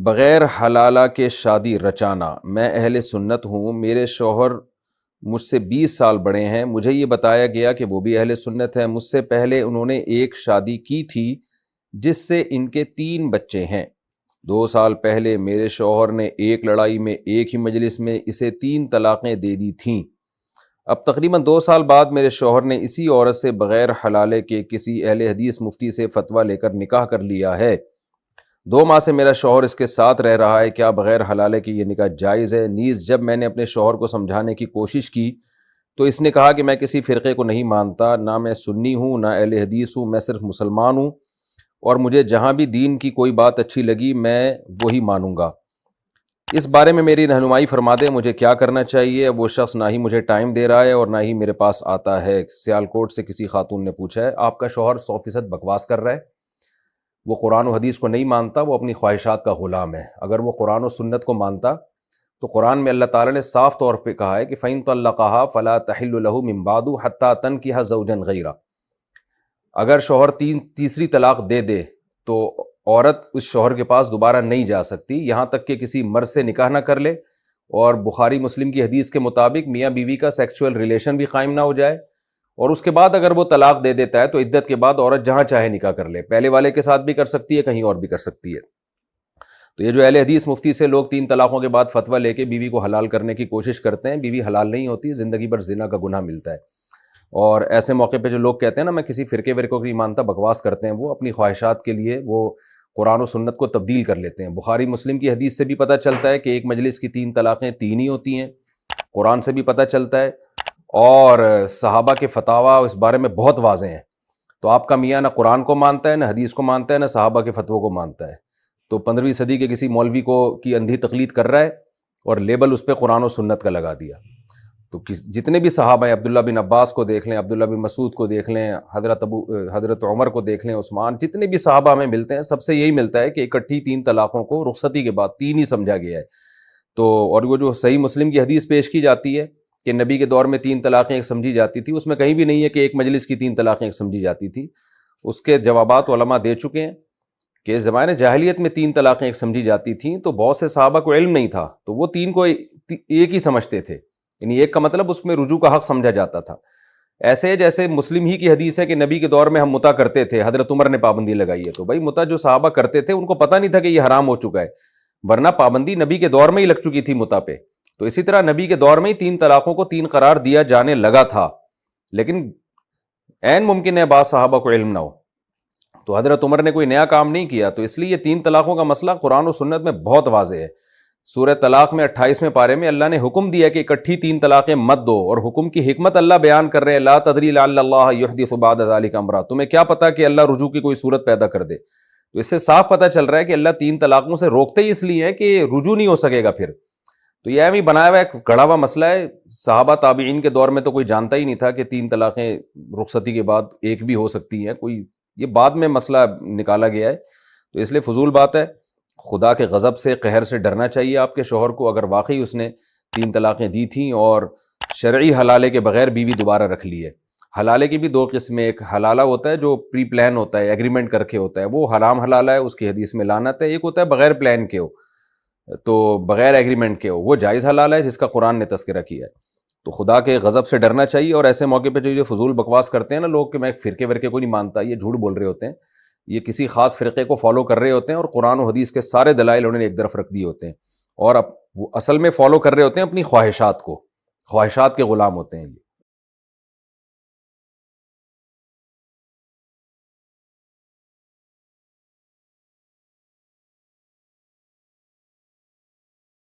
بغیر حلالہ کے شادی رچانا۔ میں اہل سنت ہوں، میرے شوہر مجھ سے 20 سال بڑے ہیں، مجھے یہ بتایا گیا کہ وہ بھی اہل سنت ہیں۔ مجھ سے پہلے انہوں نے ایک شادی کی تھی جس سے ان کے 3 بچے ہیں۔ 2 سال پہلے میرے شوہر نے ایک لڑائی میں ایک ہی مجلس میں اسے 3 طلاقیں دے دی تھیں۔ اب تقریباً 2 سال بعد میرے شوہر نے اسی عورت سے بغیر حلالے کے کسی اہل حدیث مفتی سے فتویٰ لے کر نکاح کر لیا ہے۔ 2 ماہ سے میرا شوہر اس کے ساتھ رہ رہا ہے، کیا بغیر حلالے کے یہ نکاح جائز ہے؟ نیز جب میں نے اپنے شوہر کو سمجھانے کی کوشش کی تو اس نے کہا کہ میں کسی فرقے کو نہیں مانتا، نہ میں سنی ہوں نہ اہل حدیث ہوں، میں صرف مسلمان ہوں اور مجھے جہاں بھی دین کی کوئی بات اچھی لگی میں وہی مانوں گا۔ اس بارے میں میری رہنمائی فرما دیں، مجھے کیا کرنا چاہیے؟ وہ شخص نہ ہی مجھے ٹائم دے رہا ہے اور نہ ہی میرے پاس آتا ہے۔ سیالکوٹ سے کسی خاتون نے پوچھا ہے۔ آپ کا شوہر 100% بکواس کر رہا ہے، وہ قرآن و حدیث کو نہیں مانتا، وہ اپنی خواہشات کا غلام ہے۔ اگر وہ قرآن و سنت کو مانتا تو قرآن میں اللہ تعالیٰ نے صاف طور پہ کہا ہے کہ فَإِن طَلَّقَهَا فَلَا تَحِلُّ لَهُ مِن بَعْدُ حَتَّى تَنكِحَ زَوْجًا غَيْرَهُ۔ اگر شوہر تیسری طلاق دے دے تو عورت اس شوہر کے پاس دوبارہ نہیں جا سکتی یہاں تک کہ کسی مرد سے نکاح نہ کر لے، اور بخاری مسلم کی حدیث کے مطابق میاں بیوی کا سیکچول ریلیشن بھی قائم نہ ہو جائے، اور اس کے بعد اگر وہ طلاق دے دیتا ہے تو عدت کے بعد عورت جہاں چاہے نکاح کر لے، پہلے والے کے ساتھ بھی کر سکتی ہے، کہیں اور بھی کر سکتی ہے۔ تو یہ جو اہل حدیث مفتی سے لوگ 3 طلاقوں کے بعد فتویٰ لے کے بیوی کو حلال کرنے کی کوشش کرتے ہیں، بیوی حلال نہیں ہوتی، زندگی بھر زنا کا گناہ ملتا ہے۔ اور ایسے موقع پہ جو لوگ کہتے ہیں نا میں کسی فرقے ورقے کو نہیں مانتا، بکواس کرتے ہیں، وہ اپنی خواہشات کے لیے وہ قرآن و سنت کو تبدیل کر لیتے ہیں۔ بخاری مسلم کی حدیث سے بھی پتہ چلتا ہے کہ ایک مجلس کی 3 طلاقیں 3 ہی ہوتی ہیں، قرآن سے بھی پتہ چلتا ہے، اور صحابہ کے فتاویٰ اس بارے میں بہت واضح ہیں۔ تو آپ کا میاں نہ قرآن کو مانتا ہے، نہ حدیث کو مانتا ہے، نہ صحابہ کے فتووں کو مانتا ہے، تو 15ویں صدی کے کسی مولوی کی اندھی تقلید کر رہا ہے اور لیبل اس پہ قرآن و سنت کا لگا دیا۔ تو جتنے بھی صحابہ ہیں، عبداللہ بن عباس کو دیکھ لیں، عبداللہ بن مسعود کو دیکھ لیں، حضرت عمر کو دیکھ لیں، عثمان، جتنے بھی صحابہ ہمیں ملتے ہیں سب سے یہی ملتا ہے کہ اکٹھی 3 طلاقوں کو رخصتی کے بعد 3 ہی سمجھا گیا ہے۔ تو اور وہ جو صحیح مسلم کی حدیث پیش کی جاتی ہے کہ نبی کے دور میں 3 طلاقیں ایک سمجھی جاتی تھی، اس میں کہیں بھی نہیں ہے کہ ایک مجلس کی 3 طلاقیں ایک سمجھی جاتی تھی۔ اس کے جوابات علماء دے چکے ہیں کہ زمانے جاہلیت میں 3 طلاقیں ایک سمجھی جاتی تھیں، تو بہت سے صحابہ کو علم نہیں تھا تو وہ 3 کو ایک ہی سمجھتے تھے، یعنی ایک کا مطلب اس میں رجوع کا حق سمجھا جاتا تھا۔ ایسے جیسے مسلم ہی کی حدیث ہے کہ نبی کے دور میں ہم متع کرتے تھے، حضرت عمر نے پابندی لگائی ہے، تو بھائی متع جو صحابہ کرتے تھے ان کو پتہ نہیں تھا کہ یہ حرام ہو چکا ہے، ورنہ پابندی نبی کے دور میں ہی لگ چکی تھی متع پہ۔ تو اسی طرح نبی کے دور میں ہی 3 طلاقوں کو 3 قرار دیا جانے لگا تھا، لیکن عین ممکن ہے بعض صحابہ کو علم نہ ہو، تو حضرت عمر نے کوئی نیا کام نہیں کیا، تو اس لیے یہ 3 طلاقوں کا مسئلہ قرآن و سنت میں بہت واضح ہے۔ سورہ طلاق میں 28ویں پارے میں اللہ نے حکم دیا کہ اکٹھی 3 طلاقیں مت دو، اور حکم کی حکمت اللہ بیان کر رہے ہیں، لا تدری لعل اللہ یحدث بعد ذلک امرا، تمہیں کیا پتا کہ اللہ رجوع کی کوئی صورت پیدا کر دے۔ تو اس سے صاف پتہ چل رہا ہے کہ اللہ 3 طلاقوں سے روکتے ہی اس لیے ہے کہ رجوع نہیں ہو سکے گا پھر۔ تو یہ بھی بنایا ہوا ایک گڑھا ہوا مسئلہ ہے، صحابہ تابعین کے دور میں تو کوئی جانتا ہی نہیں تھا کہ 3 طلاقیں رخصتی کے بعد ایک بھی ہو سکتی ہیں، کوئی یہ بعد میں مسئلہ نکالا گیا ہے، تو اس لیے فضول بات ہے۔ خدا کے غضب سے، قہر سے ڈرنا چاہیے آپ کے شوہر کو، اگر واقعی اس نے 3 طلاقیں دی تھیں اور شرعی حلالے کے بغیر بیوی دوبارہ رکھ لی ہے۔ حلالے کی بھی 2 قسمیں، ایک حلالہ ہوتا ہے جو پری پلان ہوتا ہے، ایگریمنٹ کر کے ہوتا ہے، وہ حرام حلالہ ہے، اس کی حدیث میں لعنت ہے۔ ایک ہوتا ہے بغیر پلان کے ہو، تو بغیر ایگریمنٹ کے ہو، وہ جائز حلال ہے جس کا قرآن نے تذکرہ کیا ہے۔ تو خدا کے غضب سے ڈرنا چاہیے، اور ایسے موقع پہ جو یہ فضول بکواس کرتے ہیں نا لوگ کہ میں فرقے ورقے کو نہیں مانتا، یہ جھوٹ بول رہے ہوتے ہیں، یہ کسی خاص فرقے کو فالو کر رہے ہوتے ہیں اور قرآن و حدیث کے سارے دلائل انہوں نے ایک طرف رکھ دیے ہوتے ہیں، اور وہ اصل میں فالو کر رہے ہوتے ہیں اپنی خواہشات کو، خواہشات کے غلام ہوتے ہیں یہ۔